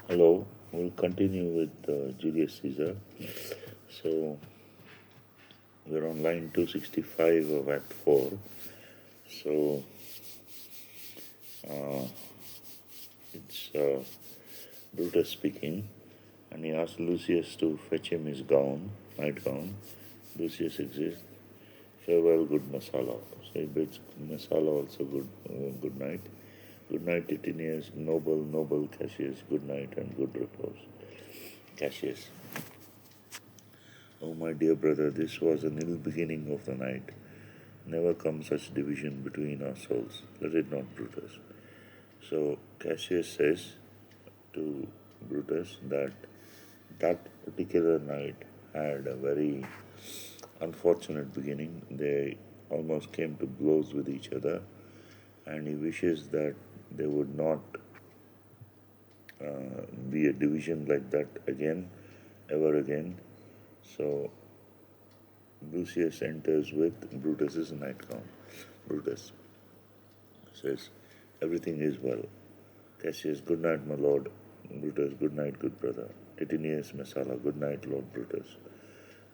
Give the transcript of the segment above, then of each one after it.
Hello, we'll continue with Julius Caesar. So we're on line 265 of Act 4. So it's Brutus speaking, and he asks Lucius to fetch him his gown, nightgown. Lucius exists. Farewell, good Masala. So he bids Masala also good night. Good night, Titinius, noble Cassius, good night and good repose. Cassius. Oh, my dear brother, this was an ill beginning of the night. Never come such division between our souls. Let it not, Brutus. So Cassius says to Brutus that that particular night had a very unfortunate beginning. They almost came to blows with each other, and he wishes that there would not be a division like that again, ever again. So Lucius enters with Brutus's nightgown. Brutus says, everything is well. Cassius, good night, my lord. Brutus, good night, good brother. Titinius, Messala, good night, Lord Brutus.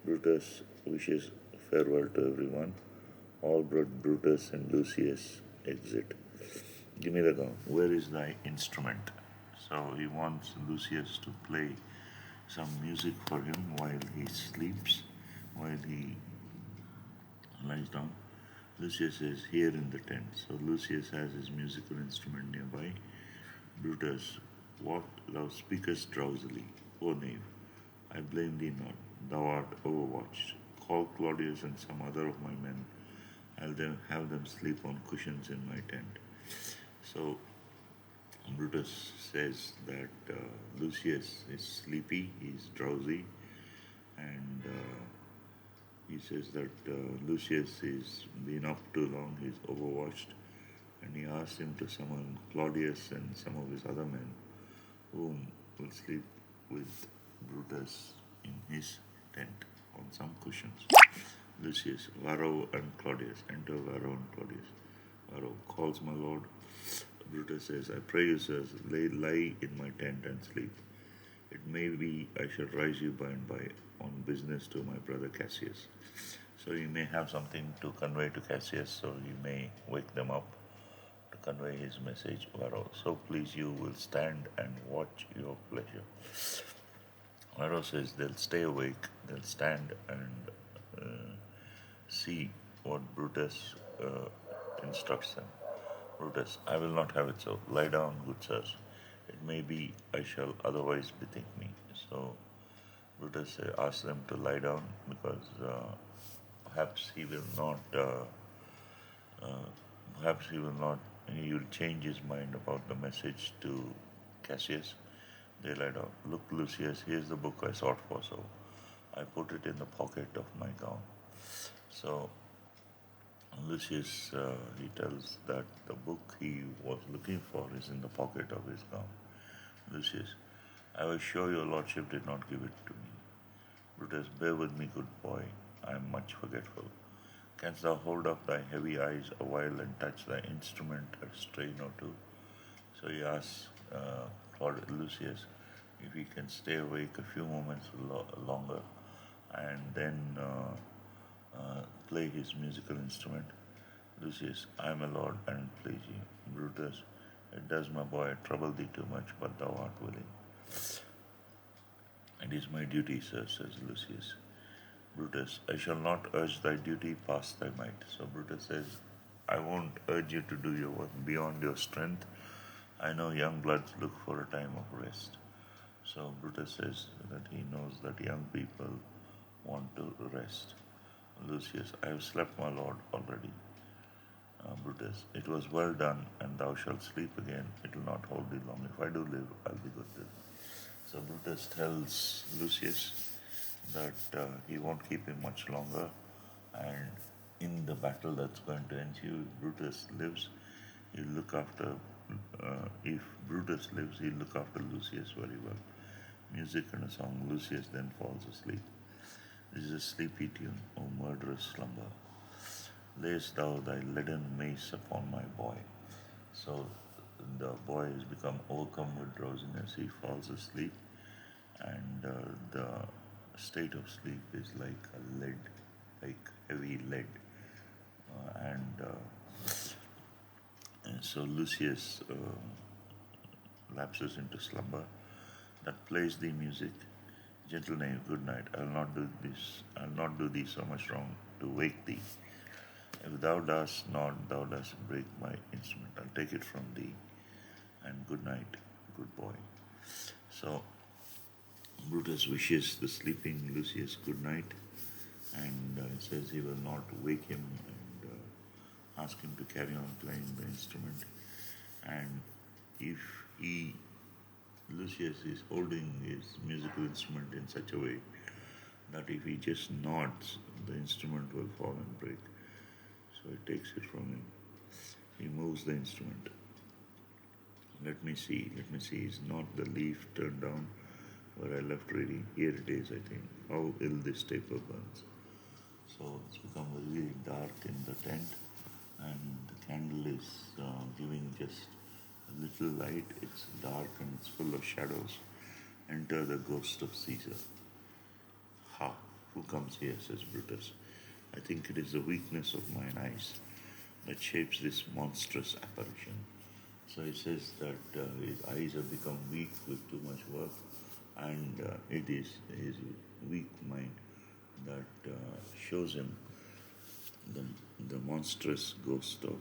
Brutus wishes farewell to everyone. All but Brutus and Lucius exit. Give me the gun. Where is thy instrument? So he wants Lucius to play some music for him while he sleeps, while he lies down. Lucius is here in the tent. So Lucius has his musical instrument nearby. Brutus, what thou speakest drowsily, O knave, I blame thee not, thou art overwatched. Call Claudius and some other of my men, I'll then have them sleep on cushions in my tent. So Brutus says that Lucius is sleepy, he's drowsy, and he says that Lucius is been up too long, he's overwatched, and he asks him to summon Claudius and some of his other men, whom will sleep with Brutus in his tent on some cushions. Lucius, Varro and Claudius. Enter Varro and Claudius. Varro calls my lord. Brutus says, I pray you, sirs, lie in my tent and sleep. It may be I shall rise you by and by on business to my brother Cassius. So you may have something to convey to Cassius, so you may wake them up to convey his message, Varro. So please you will stand and watch your pleasure. Varro says they'll stay awake, they'll stand and see what Brutus instructs them. Brutus, I will not have it so. Lie down, good sirs. It may be I shall otherwise bethink me. So Brutus asks them to lie down because perhaps he will not. Perhaps he will not. He will change his mind about the message to Cassius. They lie down. Look, Lucius, here's the book I sought for. So I put it in the pocket of my gown. So Lucius, he tells that the book he was looking for is in the pocket of his gown. Lucius, I was sure your lordship did not give it to me. Brutus, bear with me, good boy. I am much forgetful. Canst thou hold up thy heavy eyes a while and touch thy instrument a strain or two? So he asks Lucius if he can stay awake a few moments longer and then play his musical instrument. Lucius, I am a lord and please you. Brutus, it does, my boy, trouble thee too much, but thou art willing. It is my duty, sir, says Lucius. Brutus, I shall not urge thy duty past thy might. So Brutus says, I won't urge you to do your work beyond your strength. I know young bloods look for a time of rest. So Brutus says that he knows that young people want to rest. Lucius, I have slept, my lord, already. Brutus, it was well done, and thou shalt sleep again. It will not hold thee long. If I do live, I'll be good to thee. So Brutus tells Lucius that he won't keep him much longer, and in the battle that's going to ensue, if Brutus lives, he'll look after. If Brutus lives, he'll look after Lucius very well. Music and a song. Lucius then falls asleep. This is a sleepy tune, O murderous slumber. Layest thou thy leaden mace upon my boy. So the boy has become overcome with drowsiness. He falls asleep, and the state of sleep is like a lead, like heavy lead. And so Lucius lapses into slumber. That plays the music. Gentle knave, good night. I'll not do thee so much wrong to wake thee. If thou dost not, thou dost break my instrument. I'll take it from thee. And good night, good boy. So Brutus wishes the sleeping Lucius good night, and says he will not wake him, and ask him to carry on playing the instrument. And if he, Lucius, is holding his musical instrument in such a way that if he just nods, the instrument will fall and break. So he takes it from him. He moves the instrument. Let me see. Is not the leaf turned down where I left reading? Here it is, I think. How ill this taper burns. So it's become very dark in the tent, and the candle is giving just a little light. It's dark and it's full of shadows. Enter the ghost of Caesar. Ha! Who comes here? Says Brutus. I think it is the weakness of mine eyes that shapes this monstrous apparition. So he says that his eyes have become weak with too much work, and it is his weak mind that shows him the, the monstrous ghost of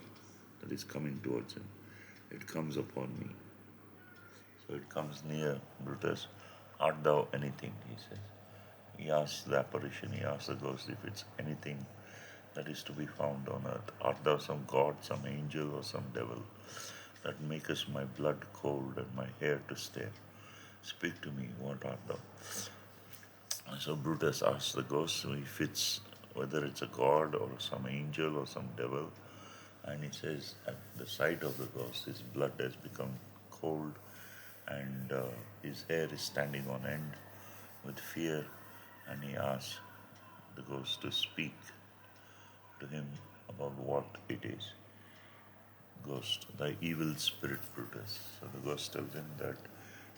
that is coming towards him. It comes upon me. So it comes near Brutus. Art thou anything? He says. He asks the apparition, he asks the ghost if it's anything that is to be found on earth. Art thou some god, some angel, or some devil that makest my blood cold and my hair to stare? Speak to me, what art thou? And so Brutus asks the ghost if it's whether it's a god or some angel or some devil, and he says at the sight of the ghost his blood has become cold, and his hair is standing on end with fear, and he asks the ghost to speak to him about what it is. Ghost, thy evil spirit, Brutus. So the ghost tells him that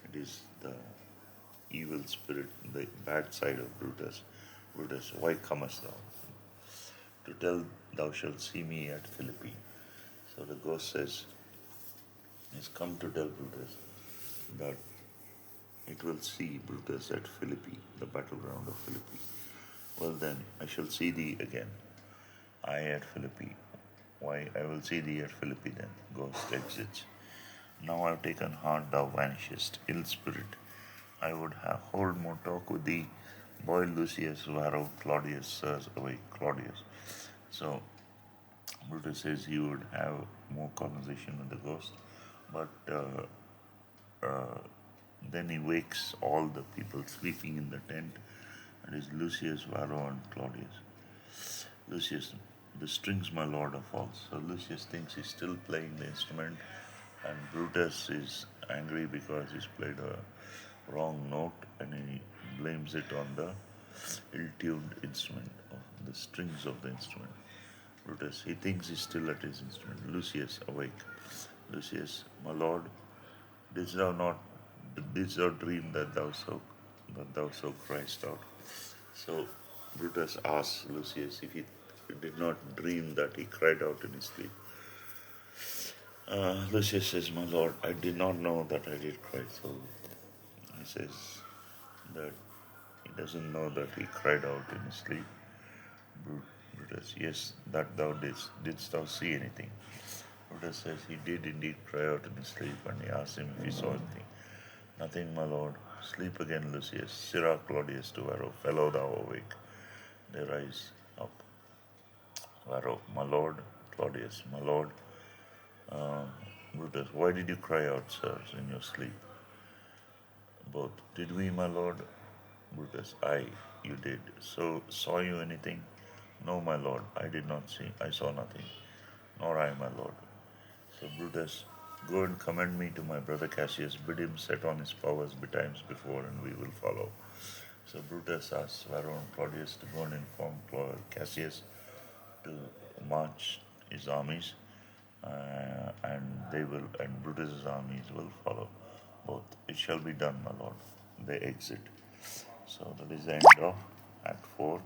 it is the evil spirit, the bad side of Brutus. Brutus, why comest thou? To tell thou shalt see me at Philippi. So the ghost says, he's come to tell Brutus that it will see Brutus at Philippi, the battleground of Philippi. Well then, I shall see thee again. I at Philippi. Why, I will see thee at Philippi then. Ghost exits. Now I've taken heart, thou vanishest, ill spirit. I would have hold more talk with thee. Boy Lucius, Varro, Claudius, sirs, awake, Claudius. So Brutus says he would have more conversation with the ghost, but then he wakes all the people sleeping in the tent, and it's Lucius, Varro, and Claudius. Lucius, the strings, my lord, are false. So Lucius thinks he's still playing the instrument, and Brutus is angry because he's played a wrong note, and he blames it on the ill-tuned instrument, of the strings of the instrument. Brutus, he thinks he's still at his instrument. Lucius, awake. Lucius, my lord, didst thou dream that thou so criest out? So Brutus asks Lucius if he did not dream that he cried out in his sleep. Lucius says, my lord, I did not know that I did cry. So he says that he doesn't know that he cried out in his sleep. Brutus, yes, that thou didst. Didst thou see anything? Brutus says he did indeed cry out in his sleep, and he asked him if he saw anything. Nothing, my lord. Sleep again, Lucius. Sirrah Claudius to Varro, fellow thou awake. They rise up. Varro, my lord. Claudius, my lord. Brutus, why did you cry out, sirs, in your sleep? Both. Did we, my lord? Brutus, aye, you did. So, saw you anything? No, my lord, I did not see. I saw nothing. Nor I, my lord. So Brutus, go and commend me to my brother Cassius. Bid him set on his powers betimes before, and we will follow. So Brutus asks Varro and Claudius to go and inform Cassius to march his armies, and they will, and Brutus's armies will follow both. It shall be done, my lord. They exit. So that is the end of Act 4.